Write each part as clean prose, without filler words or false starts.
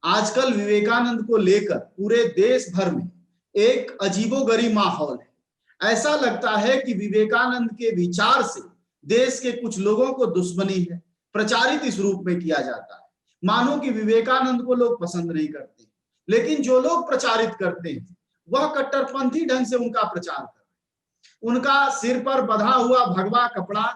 आजकल विवेकानंद को लेकर पूरे देश भर में एक अजीबोगरीब माहौल है। ऐसा लगता है कि विवेकानंद के विचार से देश के कुछ लोगों को दुश्मनी है, प्रचारित इस रूप में किया जाता है मानो कि विवेकानंद को लोग पसंद नहीं करते, लेकिन जो लोग प्रचारित करते हैं वह कट्टरपंथी ढंग से उनका प्रचार कर रहे हैं। उनका सिर पर बंधा हुआ भगवा कपड़ा,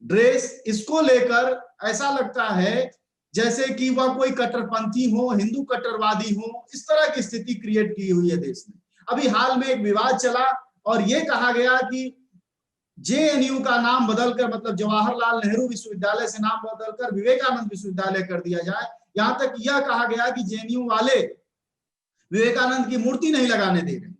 ड्रेस, इसको लेकर ऐसा लगता है जैसे कि वह कोई कट्टरपंथी हो, हिंदू कट्टरवादी हो। इस तरह की स्थिति क्रिएट की हुई है देश में। अभी हाल में एक विवाद चला और यह कहा गया कि जेएनयू का नाम बदलकर, मतलब जवाहरलाल नेहरू विश्वविद्यालय से नाम बदलकर विवेकानंद विश्वविद्यालय कर दिया जाए। यहां तक यह कहा गया कि जेएनयू वाले विवेकानंद की मूर्ति नहीं लगाने दे रहे।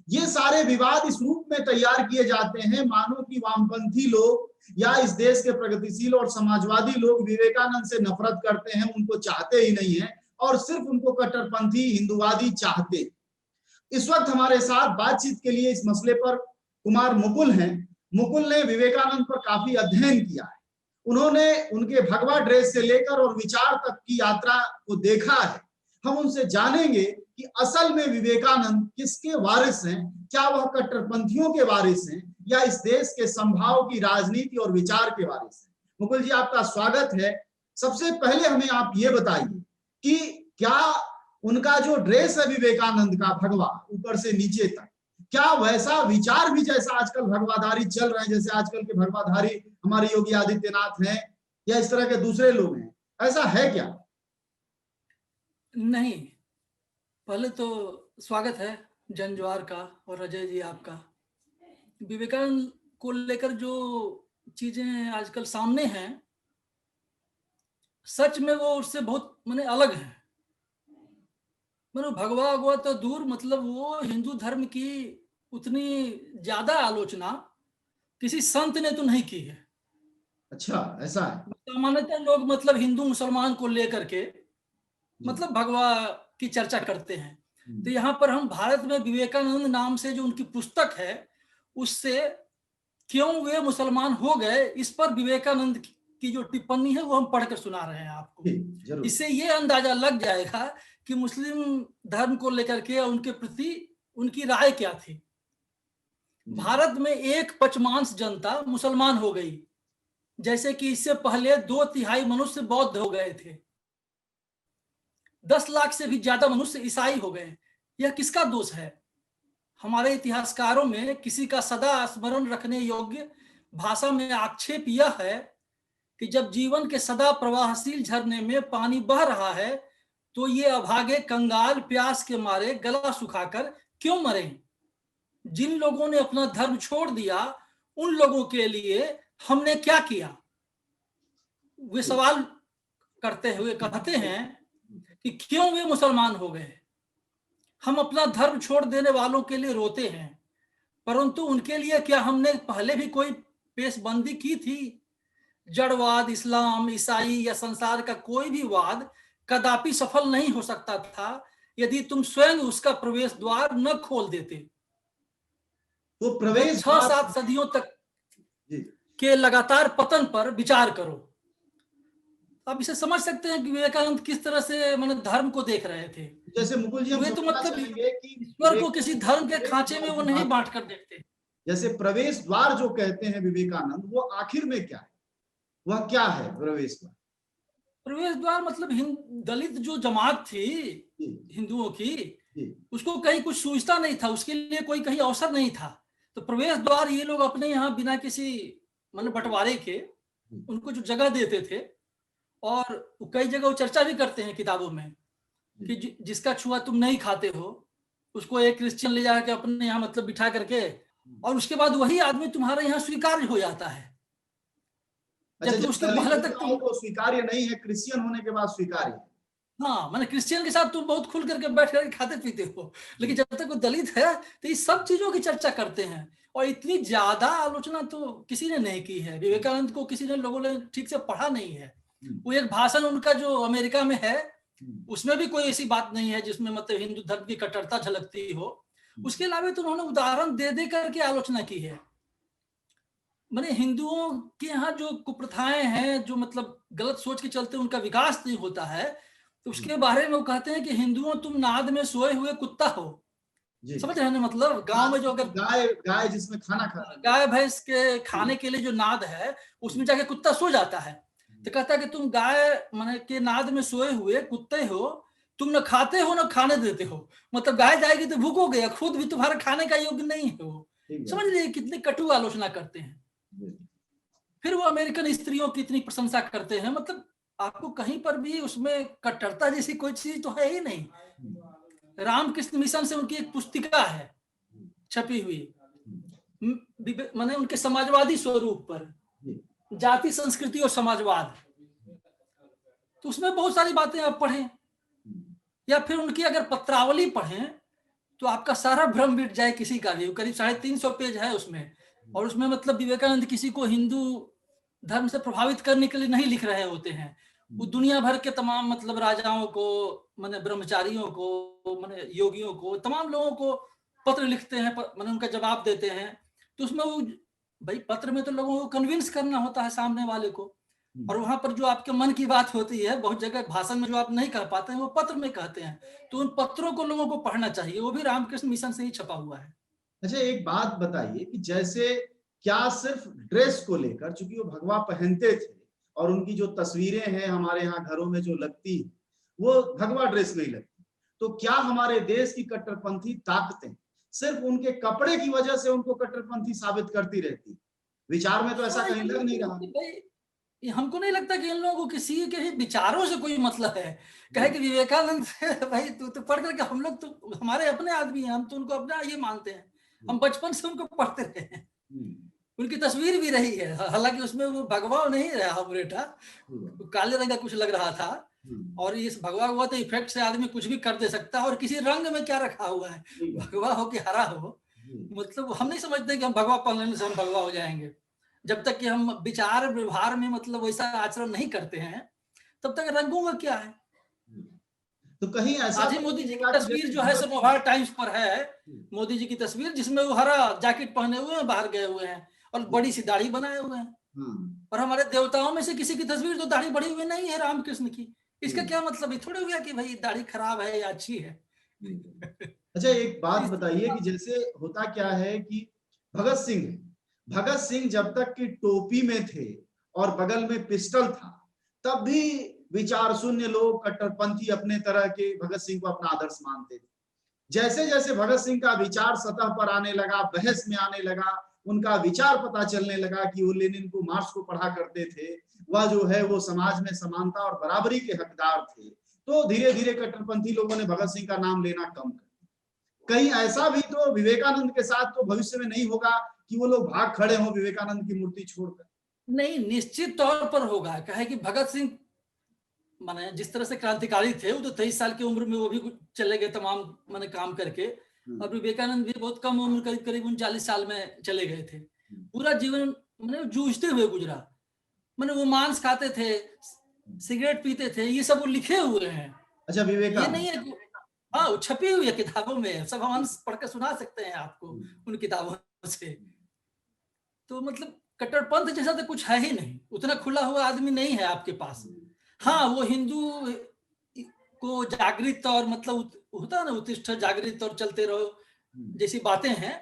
ये सारे विवाद इस रूप में तैयार किए जाते हैं मानो कि वामपंथी लोग या इस देश के प्रगतिशील और समाजवादी लोग विवेकानंद से नफरत करते हैं, उनको चाहते ही नहीं है और सिर्फ उनको कट्टरपंथी हिंदूवादी चाहते। इस वक्त हमारे साथ बातचीत के लिए इस मसले पर कुमार मुकुल हैं। मुकुल ने विवेकानंद पर काफी अध्ययन किया है। उन्होंने उनके भगवा ड्रेस से लेकर और विचार तक की यात्रा को देखा है। हम उनसे जानेंगे कि असल में विवेकानंद किसके वारिस हैं, क्या वह कट्टरपंथियों के वारिस हैं या इस देश के संभाव की राजनीति और विचार के वारिस हैं। मुकुल जी, आपका स्वागत है। सबसे पहले हमें आप ये बताइए कि क्या उनका जो ड्रेस है विवेकानंद का भगवा ऊपर से नीचे तक, क्या वैसा विचार भी जैसा आजकल भगवाधारी चल रहे हैं, जैसे आजकल के भगवाधारी हमारे योगी आदित्यनाथ हैं या इस तरह के दूसरे लोग हैं, ऐसा है क्या? नहीं, पहले तो स्वागत है जनज्वार का और अजय जी आपका। विवेकानंद को लेकर जो चीजें आजकल सामने हैं, सच में वो उससे बहुत अलग है। भगवा हुआ तो दूर, मतलब वो हिंदू धर्म की उतनी ज्यादा आलोचना किसी संत ने तो नहीं की है। अच्छा, ऐसा है। सामान्यतः लोग हिंदू मुसलमान को लेकर के भगवा की चर्चा करते हैं। तो यहाँ पर हम भारत में विवेकानंद नाम से जो उनकी पुस्तक है, उससे क्यों वे मुसलमान हो गए, इस पर विवेकानंद की जो टिप्पणी है वो हम पढ़कर सुना रहे हैं आपको। इससे ये अंदाजा लग जाएगा कि मुस्लिम धर्म को लेकर के उनके प्रति उनकी राय क्या थी। भारत में 1/5 जनता मुसलमान हो गई, जैसे कि इससे पहले 2/3 मनुष्य बौद्ध हो गए थे। 10 लाख से भी ज्यादा मनुष्य ईसाई हो गए। यह किसका दोष है? हमारे इतिहासकारों में किसी का सदा स्मरण रखने योग्य भाषा में आक्षेप यह है कि जब जीवन के सदा प्रवाहशील झरने में पानी बह रहा है तो ये अभागे कंगाल प्यास के मारे गला सुखाकर क्यों मरे? जिन लोगों ने अपना धर्म छोड़ दिया उन लोगों के लिए हमने क्या किया? वे सवाल करते हुए कहते हैं कि क्यों वे मुसलमान हो गए। हम अपना धर्म छोड़ देने वालों के लिए रोते हैं, परंतु उनके लिए क्या हमने पहले भी कोई पेशबंदी की थी? जड़वाद, इस्लाम, ईसाई या संसार का कोई भी वाद कदापि सफल नहीं हो सकता था यदि तुम स्वयं उसका प्रवेश द्वार न खोल देते। तो प्रवेश 6-7 सदियों तक के लगातार पतन पर विचार करो। आप इसे समझ सकते हैं कि विवेकानंद किस तरह से धर्म को देख रहे थे। जैसे मुकुल जी, वे तो ईश्वर को किसी धर्म के खांचे में वो नहीं बांट कर देखते। जैसे प्रवेश द्वार जो कहते हैं विवेकानंद, वो आखिर में क्या है? वह क्या है प्रवेश द्वार? प्रवेश द्वार दलित जो जमात थी हिंदुओं की, उसको कहीं कुछ सूझता नहीं था, उसके लिए कोई कहीं अवसर नहीं था। तो प्रवेश द्वार ये लोग अपने यहाँ बिना किसी बंटवारे के उनको जो जगह देते थे, और कई जगह वो चर्चा भी करते हैं किताबों में कि जिसका छुआ तुम नहीं खाते हो उसको एक क्रिश्चियन ले जाकर अपने यहाँ बिठा करके, और उसके बाद वही आदमी तुम्हारे यहाँ स्वीकार्य हो जाता है। जबकि उसके पहले तक तुमको स्वीकार्य नहीं है, क्रिश्चियन होने के बाद स्वीकार्य है। हाँ, क्रिश्चियन के साथ तुम बहुत खुल करके बैठ कर खाते पीते हो, लेकिन जब तक वो दलित है तो ये सब चीजों की चर्चा करते हैं। और इतनी ज्यादा आलोचना तो किसी ने नहीं की है। विवेकानंद को किसी ने लोगों ने ठीक से पढ़ा नहीं है। वो एक भाषण उनका जो अमेरिका में है उसमें भी कोई ऐसी बात नहीं है जिसमें हिंदू धर्म की कट्टरता झलकती हो। उसके अलावा तो उन्होंने उदाहरण दे दे करके आलोचना की है। हिंदुओं के यहाँ जो कुप्रथाएं हैं, जो गलत सोच के चलते उनका विकास नहीं होता है, तो उसके बारे में वो कहते हैं कि हिंदुओं तुम नाद में सोए हुए कुत्ता हो। जी। समझ रहे हैं ना, मतलब गांव में जो अगर गाय गाय जिसमें खाना खाती है, गाय भैंस के खाने के लिए जो नाद है उसमें जाके कुत्ता सो जाता है, तो कहता है कि तुम गाय माने के नाद में सोए हुए कुत्ते हो, तुम न खाते हो न खाने देते हो। मतलब गाय जाएगी तो भूखोगे, या खुद भी तुम्हारे खाने का योग्य नहीं है वो। ठीक है। समझ लीजिए कितनी कटु आलोचना करते हैं। जी। फिर वो अमेरिकन स्त्रियों की इतनी प्रशंसा करते हैं, मतलब आपको कहीं पर भी उसमें कट्टरता जैसी कोई चीज तो है ही नहीं। रामकृष्ण मिशन से उनकी एक पुस्तिका है छपी हुई, माने उनके समाजवादी स्वरूप पर, जी। जाति संस्कृति और समाजवाद। तो उसमें बहुत सारी बातें आप पढ़ें, या फिर उनकी अगर पत्रावली पढ़ें तो आपका सारा भ्रम मिट जाए किसी का भी। करीब 350 पेज है उसमें, और उसमें मतलब विवेकानंद किसी को हिंदू धर्म से प्रभावित करने के लिए नहीं लिख रहे होते हैं। वो दुनिया भर के तमाम मतलब राजाओं को, माने ब्रह्मचारियों को, माने योगियों को, तमाम लोगों को पत्र लिखते हैं, माने उनका जवाब देते हैं। तो उसमें वो भाई पत्र में तो लोगों को कन्विंस करना होता है सामने वाले को, और वहां पर जो आपके मन की बात होती है बहुत जगह भाषण में जो आप नहीं कह पाते हैं वो पत्र में कहते हैं। तो उन पत्रों को लोगों को पढ़ना चाहिए, वो भी रामकृष्ण मिशन से ही छपा हुआ है। अच्छा, एक बात बताइए कि जैसे क्या सिर्फ ड्रेस को लेकर, चूंकि वो भगवा पहनते थे और उनकी जो तस्वीरें हैं हमारे यहाँ घरों में जो लगती वो भगवा ड्रेस में ही लगती, तो क्या हमारे देश की कट्टरपंथी ताकतें सिर्फ उनके कपड़े की वजह से उनको कट्टरपंथी साबित करती रहती? विचार में तो ऐसा हाँ, कहीं लग नहीं रहा। ये हमको नहीं लगता कि इन लोगों को किसी के ही विचारों से कोई मतलब है। कहे कि विवेकानंद भाई तू तो पढ़ करके, हम लोग तो हमारे अपने आदमी हैं, हम तो उनको अपना ये मानते हैं, हम बचपन से उनको पढ़ते रहे हैं, उनकी तस्वीर भी रही है, हालांकि उसमें वो भगवा नहीं रहा मुरेठा, काले रंग का कुछ लग रहा था। और इस भगवा हुआ तो इफेक्ट से आदमी कुछ भी कर दे सकता है, और किसी रंग में क्या रखा हुआ है, भगवा हो कि हरा हो, मतलब हम नहीं समझते कि हम भगवा पहनने से हम भगवा हो जाएंगे। जब तक कि हम विचार व्यवहार में मतलब वैसा आचरण नहीं करते हैं तब तक रंगों का क्या है। तो कहीं ऐसा आज ही तो मोदी नहीं जी की होगा कि तस्वीर जैसे जो है भगत समोवार टाइम्स पर है, मोदी जी की तस्वीर जिसमें वो हरा जैकेट पहने हुए हैं, बाहर गए हुए हैं और बड़ी सी दाढ़ी बनाए हुए हैं। और हमारे देवताओं में से किसी की तस्वीर तो दाढ़ी बड़ी हुई नहीं है रामकृष्ण की। इसका क्या मतलब, ये थोड़ी हो गया कि भाई दाढ़ी खराब है या अच्छी है। अच्छा, एक बात बताइए कि जैसे होता क्या है कि भगत सिंह जब तक कि टोपी में थे और बगल में पिस्टल था, तब भी विचार शून्य लोग, कट्टरपंथी अपने तरह के भगत सिंह को अपना आदर्श मानते थे। जैसे जैसे भगत सिंह का विचार सतह पर आने लगा, बहस में आने लगा, उनका विचार पता चलने लगा कि वो लेनिन को, मार्क्स को पढ़ा करते थे, वह जो है वो समाज में समानता और बराबरी के हकदार थे, तो धीरे धीरे कट्टरपंथी लोगों ने भगत सिंह का नाम लेना कम कर दिया। कहीं ऐसा भी तो विवेकानंद के साथ तो भविष्य में नहीं होगा कि वो लोग भाग खड़े हों विवेकानंद की मूर्ति छोड़कर? नहीं, निश्चित तौर पर होगा। कहे कि भगत सिंह माने जिस तरह से क्रांतिकारी थे, वो तो 23 साल की उम्र में वो भी चले गए तमाम माने काम करके, और विवेकानंद भी बहुत कम उम्र, करीब करीब 39 साल में चले गए थे। पूरा जीवन माने जूझते हुए गुजरा, माने वो मांस खाते थे, सिगरेट पीते थे, ये सब वो लिखे हुए हैं। अच्छा, ये विवेकानंद, नहीं है कि हाँ वो छपी हुई है किताबों में, सब हम पढ़कर सुना सकते हैं आपको उन किताबों से। तो मतलब कट्टरपंथ जैसा तो कुछ है ही नहीं, उतना खुला हुआ आदमी नहीं है आपके पास। हाँ, वो हिंदू को जागृत और मतलब होता है ना, उत्तिष्ठ जागृत और चलते रहो जैसी बातें हैं,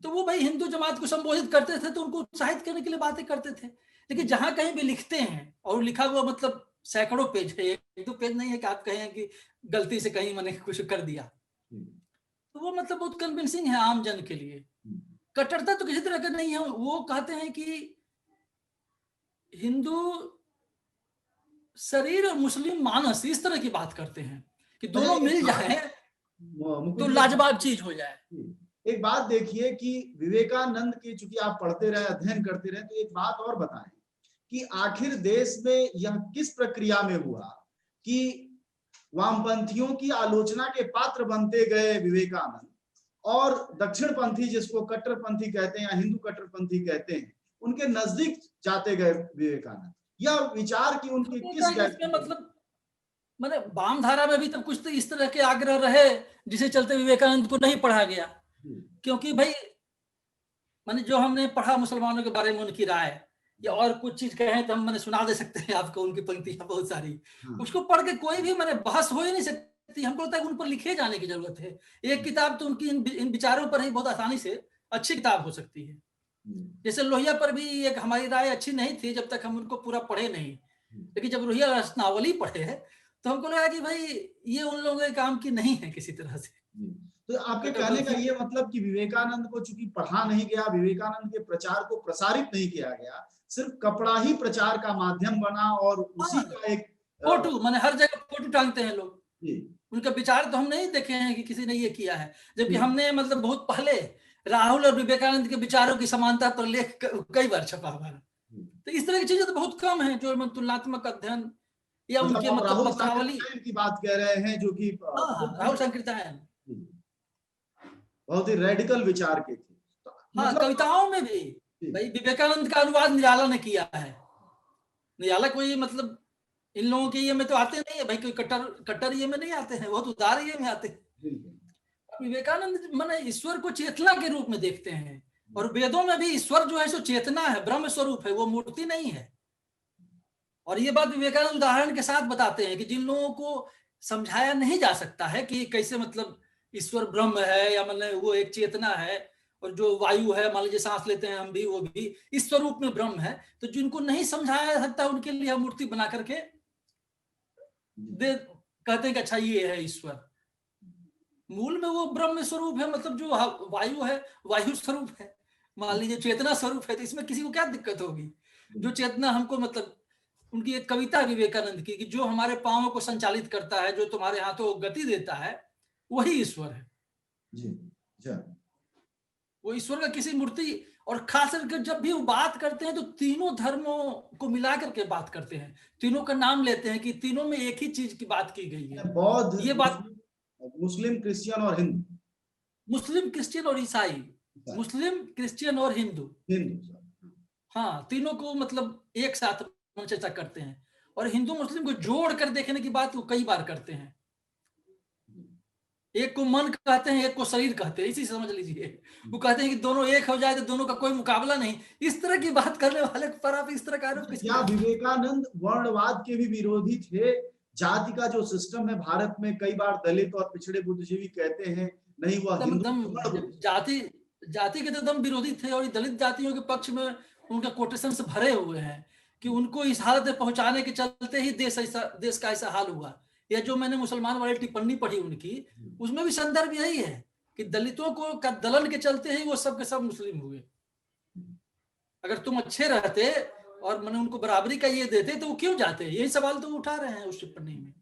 तो वो भाई हिंदू जमात को संबोधित करते थे, तो उनको उत्साहित करने के लिए बातें करते थे। लेकिन जहां कहीं भी लिखते हैं, और लिखा हुआ मतलब सैकड़ों पेज है, एक दो पेज नहीं है कि आप कहें कि गलती से कहीं मैंने कुछ कर दिया, तो वो मतलब बहुत कन्विंसिंग है आम जन के लिए। कट्टरता तो किसी तरह का नहीं है। वो कहते हैं कि हिंदू शरीर और मुस्लिम मानस, इस तरह की बात करते हैं कि दोनों मिल जाए तो लाजवाब चीज हो जाए। एक बात देखिए कि विवेकानंद की, चूंकि आप पढ़ते रहे, अध्ययन करते रहे, तो एक बात और बताएं कि आखिर देश में यह किस प्रक्रिया में हुआ कि वामपंथियों की आलोचना के पात्र बनते गए विवेकानंद, और दक्षिणपंथी जिसको कट्टरपंथी कहते हैं या हिंदू कट्टरपंथी कहते हैं, उनके नजदीक जाते गए विवेकानंद। यह विचार की उनकी किस इसमें मतलब मैंने वाम धारा में भी तो कुछ तो इस तरह के आग्रह रहे जिसे चलते विवेकानंद को नहीं पढ़ा गया। क्योंकि भाई मैंने जो हमने पढ़ा मुसलमानों के बारे में उनकी राय, या और कुछ चीज कहें तो हम मैंने सुना दे सकते हैं आपको, उनकी पंक्तियां बहुत सारी। उसको पढ़ के कोई भी मैंने बहस हो ही नहीं सकती। हमको लगता है उन पर लिखे जाने की जरूरत है। एक किताब तो उनकी इन विचारों पर ही बहुत आसानी से अच्छी किताब हो सकती है। जैसे लोहिया पर भी एक हमारी राय अच्छी नहीं थी जब तक हम उनको पूरा पढ़े नहीं, लेकिन जब लोहिया रचनावली पढ़े तो हमको लगा कि भाई ये उन लोगों के काम की नहीं है किसी तरह से। तो आपके कहने का ये मतलब कि विवेकानंद को चूंकि पढ़ा नहीं गया, विवेकानंद के प्रचार को प्रसारित नहीं किया गया, सिर्फ कपड़ा ही प्रचार का माध्यम बना और उसी का एक फोटो, माने हर जगह फोटो टांगते हैं लोग। उनका विचार तो हम नहीं देखे हैं कि किसी ने ये किया है, जबकि हमने मतलब बहुत पहले राहुल और विवेकानंद के विचारों की समानता पर लेख कई बार छपा हुआ है। तो इस तरह की चीजें तो बहुत कम है जो तुलनात्मक अध्ययन या उनके मतलब पत्रावली की बात कह रहे हैं, जो कि राहुल संकीर्तन बहुत ही रेडिकल विचार के थे। मतलब कविताओं में भी भाई विवेकानंद का अनुवाद निराला ने किया है। निराला कोई मतलब इन लोगों के ये में तो आते नहीं है भाई, कोई कट्टर ये में नहीं आते हैं, बहुत उदार ये में आते हैं। विवेकानंद माने ईश्वर को चेतना के रूप में देखते हैं, और वेदों में भी ईश्वर जो है सो चेतना है, ब्रह्म स्वरूप है, वो मूर्ति नहीं है। और ये बात विवेकानंद उदाहरण के साथ बताते हैं कि जिन लोगों को समझाया नहीं जा सकता है कि कैसे मतलब ईश्वर ब्रह्म है या मतलब वो एक चेतना है, और जो वायु है मान लीजिए सांस लेते हैं हम भी, वो भी इस स्वरूप में ब्रह्म है, तो जिनको नहीं समझाया जा सकता उनके लिए हम मूर्ति बना करके कहते हैं कि अच्छा ये है ईश्वर। मूल में वो ब्रह्म स्वरूप है, मतलब जो वायु है वायु स्वरूप है, मान लीजिए चेतना स्वरूप है, तो इसमें किसी को क्या दिक्कत होगी। जो चेतना हमको मतलब उनकी एक कविता विवेकानंद की कि जो हमारे पांवों को संचालित करता है, जो तुम्हारे हाथों को गति देता है, वही ईश्वर है जी। वो ईश्वर का किसी मूर्ति, और खास करके जब भी वो बात करते हैं तो तीनों धर्मों को मिला करके बात करते हैं, तीनों का नाम लेते हैं कि तीनों में एक ही चीज की बात की गई है। बौद्ध, ये बात मुस्लिम, क्रिश्चियन और हिंदू, मुस्लिम क्रिश्चियन और ईसाई, मुस्लिम क्रिश्चियन और हिंदू, हाँ तीनों को मतलब एक साथ चर्चा करते हैं। और हिंदू मुस्लिम को जोड़ कर देखने की बात वो कई बार करते हैं। एक को मन कहते हैं, एक को शरीर कहते हैं, इसी समझ लीजिए। वो कहते हैं कि दोनों एक हो जाए तो दोनों का कोई मुकाबला नहीं। इस तरह की बात करने वाले पर आप इस तरह का आरोप किस तरह? विवेकानंद वर्णवाद के भी विरोधी थे। जाति का जो सिस्टम है भारत में, कई बार दलित और पिछड़े बुद्धिजीवी कहते हैं नहीं वह जाति के तो दम विरोधी थे, और दलित जातियों के पक्ष में उनका कोटेशन से भरे हुए हैं कि उनको इस हालत में पहुंचाने के चलते ही देश का ऐसा हाल हुआ। या जो मैंने मुसलमान वाली टिप्पणी पढ़ी उनकी, उसमें भी संदर्भ यही है कि दलितों को का दलन के चलते ही वो सब के सब मुस्लिम हुए। अगर तुम अच्छे रहते और मैंने उनको बराबरी का ये देते तो वो क्यों जाते? यही सवाल तो उठा रहे हैं उस टिप्पणी में।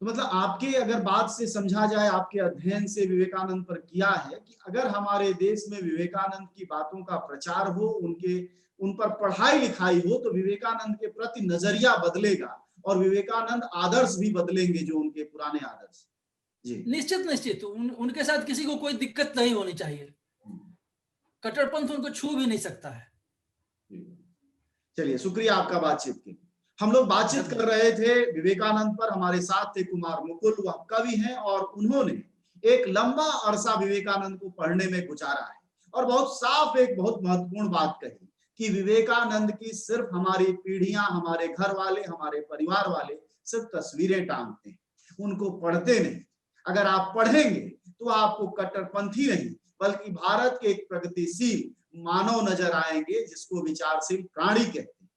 तो मतलब आपके अगर बात से समझा जाए, आपके अध्ययन से विवेकानंद पर किया है कि अगर हमारे देश में विवेकानंद की बातों का प्रचार हो, उन पर पढ़ाई लिखाई हो, तो विवेकानंद के प्रति नजरिया बदलेगा और विवेकानंद आदर्श भी बदलेंगे, जो उनके पुराने आदर्श। जी निश्चित उनके साथ किसी को कोई दिक्कत नहीं होनी चाहिए। कट्टरपंथ उनको छू भी नहीं सकता है। चलिए, शुक्रिया आपका बातचीत के। हम लोग बातचीत कर रहे थे विवेकानंद पर। हमारे साथ थे कुमार मुकुल, वह कवि हैं और उन्होंने एक लंबा अरसा विवेकानंद को पढ़ने में गुजारा है और बहुत साफ एक बहुत महत्वपूर्ण बात कही कि विवेकानंद की सिर्फ हमारी पीढ़ियां, हमारे घर वाले, हमारे परिवार वाले सिर्फ तस्वीरें टांगते हैं, उनको पढ़ते नहीं। अगर आप पढ़ेंगे तो आपको कट्टरपंथी नहीं बल्कि भारत के एक प्रगतिशील मानव नजर आएंगे, जिसको विचारशील प्राणी कहते हैं।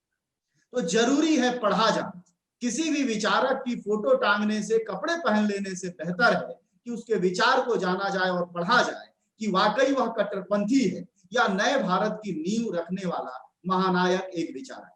तो जरूरी है पढ़ा जाना। किसी भी विचारक की फोटो टांगने से, कपड़े पहन लेने से बेहतर है कि उसके विचार को जाना जाए और पढ़ा जाए कि वाकई वह कट्टरपंथी है या नए भारत की नींव रखने वाला महानायक एक विचारक।